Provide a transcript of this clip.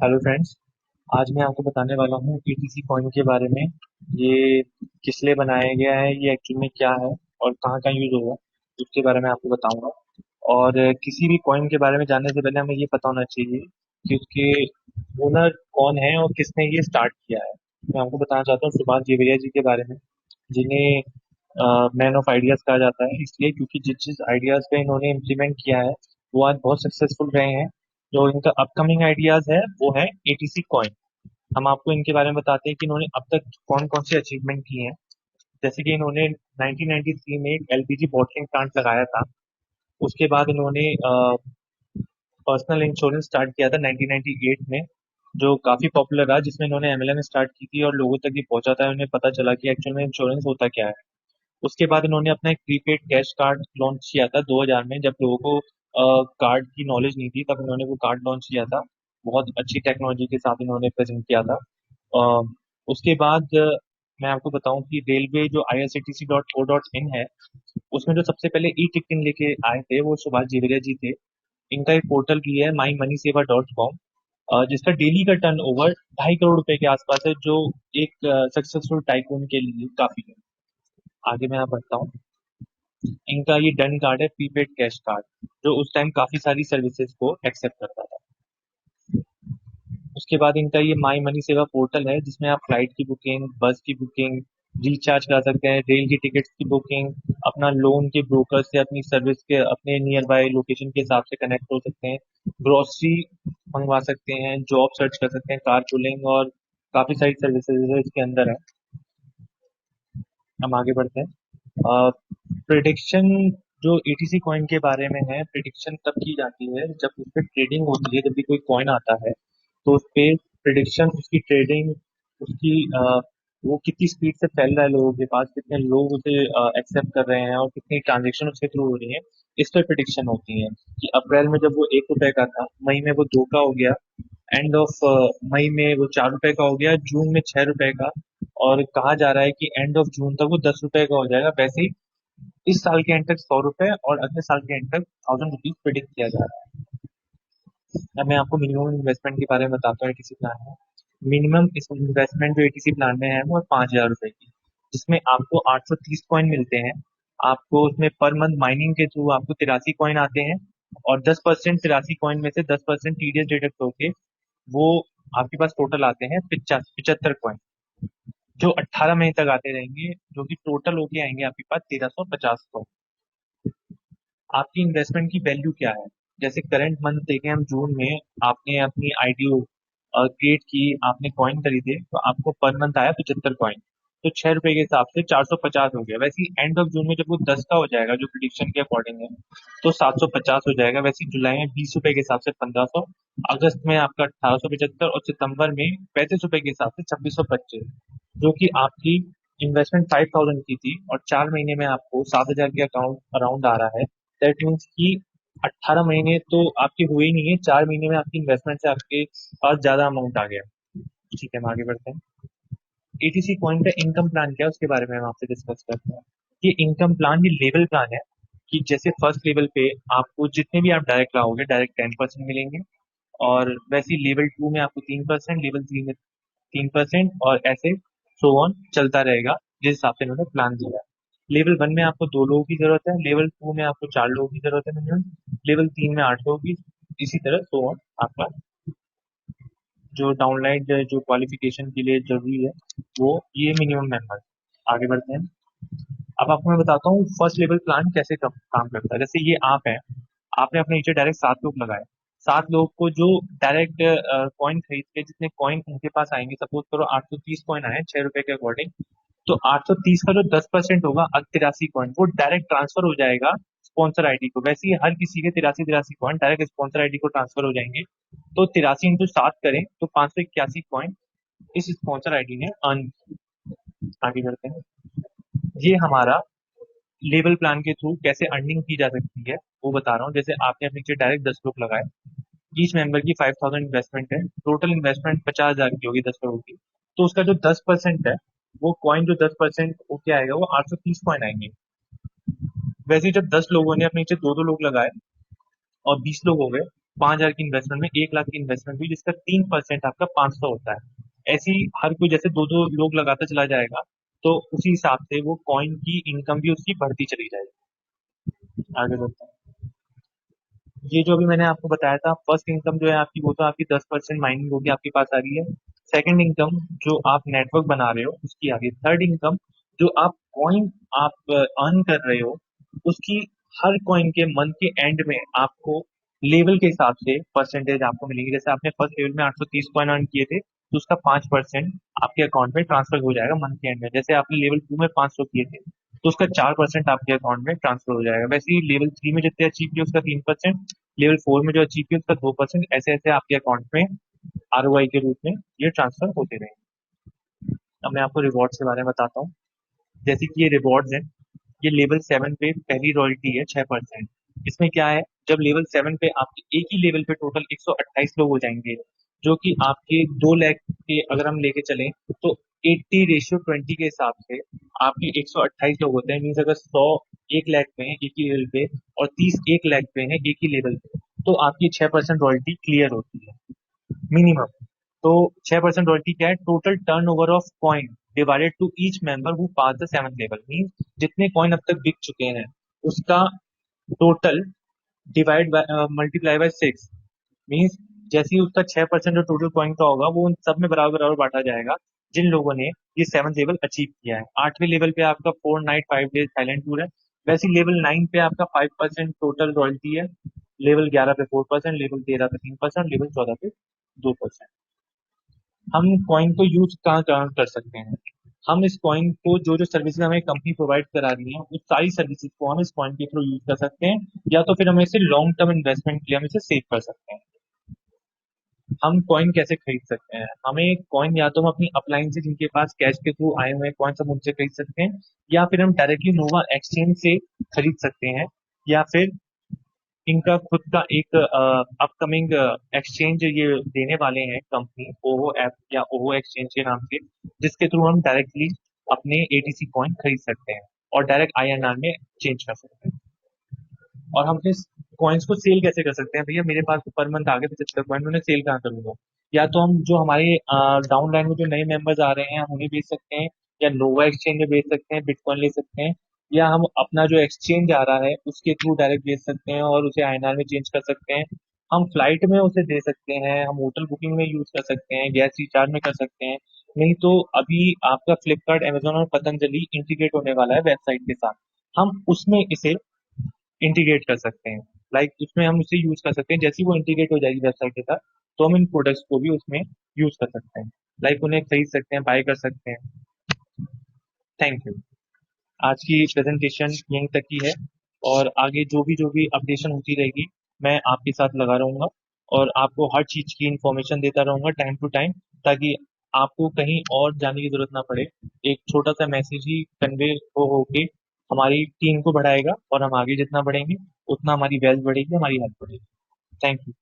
Hello friends. आज मैं आपको बताने वाला हूँ ईटीसी कॉइन के बारे में। ये किस लिए बनाया गया है, ये एक्चुअल में क्या है और कहाँ कहाँ यूज होगा, उसके बारे में आपको बताऊंगा। और किसी भी कॉइन के बारे में जानने से पहले हमें ये पता होना चाहिए कि उसके ओनर कौन है और किसने ये स्टार्ट किया है। मैं आपको बताना चाहता हूँ सुभाष जेवरिया जी के बारे में, जिन्हें मैन ऑफ आइडियाज कहा जाता है, इसलिए क्योंकि जिस जिस आइडियाज पे इन्होंने इम्प्लीमेंट किया है वो आज बहुत सक्सेसफुल रहे हैं। जो इनका अपकमिंग आइडियाज है वो है एटीसी कॉइन। हम आपको इनके बारे में बताते हैं कि इन्होंने अब तक कौन कौन से अचीवमेंट किए हैं। जैसे कि इन्होंने 1993 में एक एलपीजी बॉटलिंग प्लांट लगाया था। उसके बाद इन्होंने पर्सनल इंश्योरेंस स्टार्ट किया था 1998 में, जो काफी पॉपुलर रहा, जिसमें इन्होंने एमएलएम स्टार्ट की थी और लोगों तक ये पहुंचा था, उन्हें पता चला कि एक्चुअल में इंश्योरेंस होता क्या है। उसके बाद इन्होंने अपना एक प्रीपेड कैश कार्ड लॉन्च किया था 2000 में, जब लोगों को कार्ड की नॉलेज नहीं थी, तब इन्होंने वो कार्ड लॉन्च किया था। बहुत अच्छी टेक्नोलॉजी के साथ इन्होंने प्रेजेंट किया था। अ, उसके बाद मैं आपको बताऊं कि रेलवे जो irctc.co.in है, उसमें जो सबसे पहले ई टिकटिंग लेके आए थे वो सुभाष जेवरिया जी थे। इनका एक पोर्टल भी है mymoneysaver.com, जिसका डेली का टर्न ओवर 2.5 करोड़ रुपए के आसपास है, जो एक सक्सेसफुल टाइकून के लिए काफी है। आगे मैं यहाँ बढ़ता हूँ। इनका ये डन कार्ड है, प्रीपेड कैश कार्ड, जो उस टाइम काफी सारी सर्विसेज को एक्सेप्ट करता था। उसके बाद इनका ये माई मनी सेवा पोर्टल है, जिसमें आप फ्लाइट की बुकिंग, बस की बुकिंग, रिचार्ज करा सकते हैं, रेल की टिकट्स की बुकिंग, अपना लोन के ब्रोकर से अपनी सर्विस के अपने नियर बाय लोकेशन के हिसाब से कनेक्ट हो सकते हैं, ग्रोसरी मंगवा सकते हैं, जॉब सर्च कर सकते हैं, कार पुलिंग और काफी सारी सर्विसेज इसके अंदर है। हम आगे बढ़ते हैं। प्रिडिक्शन जो एटीसी कॉइन के बारे में है, प्रिडिक्शन तब की जाती है जब उस पर ट्रेडिंग होती है। जब भी कोई कॉइन आता है तो उस पे प्रिडिक्शन, उसकी ट्रेडिंग, उसकी वो कितनी स्पीड से फैल रहा है लोगों के पास, कितने लोग उसे एक्सेप्ट कर रहे हैं और कितनी ट्रांजेक्शन उसके थ्रू हो रही है, इस पर प्रिडिक्शन होती है। कि अप्रैल में जब वो 1 रुपए का था, मई में वो 2 का हो गया, एंड ऑफ मई में वो 4 रुपए का हो गया, जून में 6 रुपए का, और कहा जा रहा है कि एंड ऑफ जून तक वो 10 रुपए का हो जाएगा। वैसे ही इस साल के एंड तक 100 रुपए और अगले साल के एंड तक 1000 रुपीज प्रिडिक्ट किया जा रहा है। अब मैं आपको मिनिमम इन्वेस्टमेंट के बारे में बताता हूँ एटीसी प्लान में। मिनिमम इस इन्वेस्टमेंट जो एटीसी प्लान में है वो है 5,000 रुपए की, जिसमें आपको 830 कॉइन मिलते हैं। आपको उसमें पर मंथ माइनिंग के थ्रू आपको 83 कॉइन आते हैं, और 10% 83 कॉइन में से 10% टीडीएस डिडक्ट होके वो आपके पास टोटल आते हैं 75 कॉइन, जो 18 महीने तक आते रहेंगे, जो कि टोटल होके आएंगे आपके पास 1350 कॉइन। आपकी इन्वेस्टमेंट की वैल्यू क्या है? जैसे करंट मंथ देखें हम जून में, आपने अपनी आईडीओ क्रिएट की, आपने कॉइन खरीदे, तो आपको पर मंथ आया 75 कॉइन। तो 6 रुपए के हिसाब से 450 हो गया। वैसे ही एंड ऑफ जून में जब वो 10 का हो जाएगा, जो प्रिडिक्शन के अकॉर्डिंग है, तो 750 हो जाएगा। वैसे ही जुलाई में 20 रुपए के हिसाब से 1500, अगस्त में आपका 1875, और सितंबर में 35 रुपए के हिसाब से 2625, जो कि आपकी इन्वेस्टमेंट 5000 की थी और 4 महीने में आपको 7,000 के अकाउंट अराउंड आ रहा है। दैट मीन्स कि 18 महीने तो आपके हुए ही नहीं है, 4 महीने में आपकी इन्वेस्टमेंट से आपके पास ज्यादा अमाउंट आ गया। ठीक है, हम आगे बढ़ते हैं। एटीसी कॉइन का इनकम प्लान क्या है उसके बारे में हम आपसे डिस्कस करते हैं। ये इनकम प्लान, ये लेवल प्लान है, कि जैसे फर्स्ट लेवल पे आपको जितने भी आप डायरेक्ट लाओगे, डायरेक्ट 10% मिलेंगे, और वैसे ही लेवल 2 में आपको 3%, लेवल 3 में 3%, और ऐसे सो ऑन चलता रहेगा, जिस हिसाब से इन्होंने प्लान दिया है। लेवल 1 में आपको 2 लोगों की जरूरत है, लेवल 2 में आपको 4 लोगों की जरूरत है मिनिमम, लेवल 3 में 8 लोगों की, इसी तरह सो ऑन आपका जो डाउनलाइन जो क्वालिफिकेशन के लिए जरूरी है वो ये मिनिमम मेंबर। आगे बढ़ते हैं। अब आपको मैं बताता हूँ फर्स्ट लेवल प्लान कैसे काम करता है। जैसे ये आप हैं, आपने अपने नीचे डायरेक्ट 7 लोग लगाए। 7 लोग को जो डायरेक्ट कॉइन खरीद के, जितने कॉइन उनके पास आएंगे, सपोज करो 830 कॉइन आए 6 रुपए के अकॉर्डिंग, तो 830 का जो 10% होगा 83 कॉइन, वो डायरेक्ट ट्रांसफर हो जाएगा स्पॉन्सर आईडी को। वैसे ही हर किसी के 83 कॉइन डायरेक्ट स्पॉन्सर आईडी को ट्रांसफर हो जाएंगे। तो 83 × 7 करें तो 581 कॉइन इस स्पॉन्सर आईडी ने अर्न। आगे बढ़ते हैं। ये हमारा लेवल प्लान के थ्रू कैसे अर्निंग की जा सकती है वो बता रहा हूँ। जैसे आपने अपने नीचे डायरेक्ट 10 लोग लगाए, ईच मेंबर की 5000 इन्वेस्टमेंट है, टोटल इन्वेस्टमेंट 50,000 की होगी 10 करोड़ की। तो उसका जो 10% है, वो कॉइन जो 10% वो क्या आएगा, वो 830 कॉइन आएंगे। वैसे ही जब 10 लोगों ने अपने नीचे 2-2 लोग लगाए और 20 लोग हो गए, 5,000 की इन्वेस्टमेंट में 1 लाख की इन्वेस्टमेंट हुई, जिसका 3% आपका 500 होता है। ऐसे ही हर कोई जैसे दो दो लोग लगाता चला जाएगा, तो उसी हिसाब से वो कॉइन की इनकम भी उसकी बढ़ती चली जाएगी। आगे बढ़ते हैं। ये जो भी मैंने आपको बताया था, फर्स्ट इनकम जो है आपकी, वो तो आपकी 10% माइनिंग होगी आपके पास आ रही है। सेकंड इनकम जो आप नेटवर्क बना रहे हो उसकी आ रही है। थर्ड इनकम जो आप कॉइन आप अर्न कर रहे हो उसकी, हर कॉइन के मंथ के एंड में आपको लेवल के हिसाब से परसेंटेज आपको मिलेगी। जैसे आपने फर्स्ट लेवल में 830 कॉइन अर्न किए थे, तो उसका 5% आपके अकाउंट में ट्रांसफर हो जाएगा मंथ के एंड में। जैसे आपने लेवल 2 में 500 किए थे, तो उसका 4% आपके अकाउंट में ट्रांसफर हो जाएगा। वैसे ही लेवल 3 में जितने अचीव किए उसका 3%, लेवल 4 में जो अचीव किया उसका 2%, ऐसे ऐसे आपके अकाउंट में आरओआई के रूप में ये ट्रांसफर होते रहेंगे। अब मैं आपको रिवॉर्ड्स के बारे में बताता हूँ। जैसे कि ये रिवॉर्ड्स हैं, ये लेवल 7 पे पहली रॉयल्टी है 6%। इसमें क्या है, जब लेवल 7 पे आपके एक ही लेवल पे टोटल 128 लोग हो जाएंगे, जो कि आपके 2 लाख के अगर हम लेके चलें, तो 80:20 के हिसाब से आपके 128 लोग होते हैं। मीन्स अगर 100 1 लाख पे हैं एक ही लेवल पे, और 30 1 लाख पे हैं एक ही लेवल पे, तो आपकी 6% रॉयल्टी क्लियर होती है मिनिमम। तो 6% रॉयल्टी क्या है, total turnover of coin divided to each member who pass the 7th level. Means जितने कॉइन अब तक बिक चुके हैं उसका total divide multiply by 6। Means जैसे ही उसका 6% जो टोटल कॉइन का होगा वो उन सब में बराबर बराबर बांटा जाएगा जिन लोगों ने ये 7th लेवल अचीव किया है। 8वें लेवल पे आपका 4 नाइट 5 डेज थाईलैंड टूर है। वैसे लेवल 9 पे आपका 5% टोटल रॉयल्टी है, लेवल 11 पे 4%, लेवल 13 पे 3%, लेवल 14 पे 2%। हम कॉइन को यूज कहाँ कहाँ कर सकते हैं, हम इस कॉइन को जो जो सर्विसेज हमें कंपनी प्रोवाइड करा रही है उस सारी सर्विसेज को हम इस कॉइन के थ्रू यूज कर सकते हैं, या तो फिर हम इसे लॉन्ग टर्म इन्वेस्टमेंट के लिए हम इसे सेव कर सकते हैं। हम कॉइन कैसे खरीद सकते हैं, हमें कॉइन या तो हम अपनी अपलाइन से जिनके पास कैश के थ्रू आए हुए कॉइन हम उनसे खरीद सकते हैं, या फिर हम डायरेक्टली नोवा एक्सचेंज से खरीद सकते हैं, या फिर इनका खुद का एक अपकमिंग एक्सचेंज ये देने वाले हैं कंपनी, ओहो ऐप या ओहो एक्सचेंज के नाम से, जिसके थ्रू हम डायरेक्टली अपने एटीसी कॉइन खरीद सकते हैं और डायरेक्ट आईएनआर में चेंज कर सकते हैं। और हम अपने कॉइन्स को सेल कैसे कर सकते हैं, भैया मेरे पास तो पर मंथ आ गए 75 कॉइन, उन्हें सेल कहाँ करूंगा। या तो हम जो हमारे डाउन लाइन में जो नए मेंबर्स आ रहे हैं हम उन्हें बेच सकते हैं, या नोवा एक्सचेंज में बेच सकते हैं, बिटकॉइन ले सकते हैं, या हम अपना जो एक्सचेंज आ रहा है उसके थ्रू डायरेक्ट बेच सकते हैं और उसे आईएनआर में चेंज कर सकते हैं। हम फ्लाइट में उसे दे सकते हैं, हम होटल बुकिंग में यूज कर सकते हैं, गैस रिचार्ज में कर सकते हैं। नहीं तो अभी आपका फ्लिपकार्ट अमेजोन और पतंजलि इंटीग्रेट होने वाला है वेबसाइट के साथ, हम उसमें इसे इंटीग्रेट कर सकते हैं। लाइक उसमें हम उसे यूज कर सकते हैं, जैसे ही वो इंटीग्रेट हो जाएगी वेबसाइट के साथ, तो हम इन प्रोडक्ट्स को भी उसमें यूज कर सकते हैं, लाइक उन्हें खरीद सकते हैं, बाय कर सकते हैं। Thank you. आज की प्रेजेंटेशन यहीं तक की है, और आगे जो भी अपडेशन होती रहेगी मैं आपके साथ लगा रहूंगा, और आपको हर चीज की इंफॉर्मेशन देता रहूंगा टाइम टू टाइम, ताकि आपको कहीं और जाने की जरूरत ना पड़े। एक छोटा सा मैसेज ही कन्वे हो के हमारी टीम को बढ़ाएगा, और हम आगे जितना बढ़ेंगे उतना हमारी वेल्थ बढ़ेगी, हमारी हेल्थ बढ़ेगी। Thank you.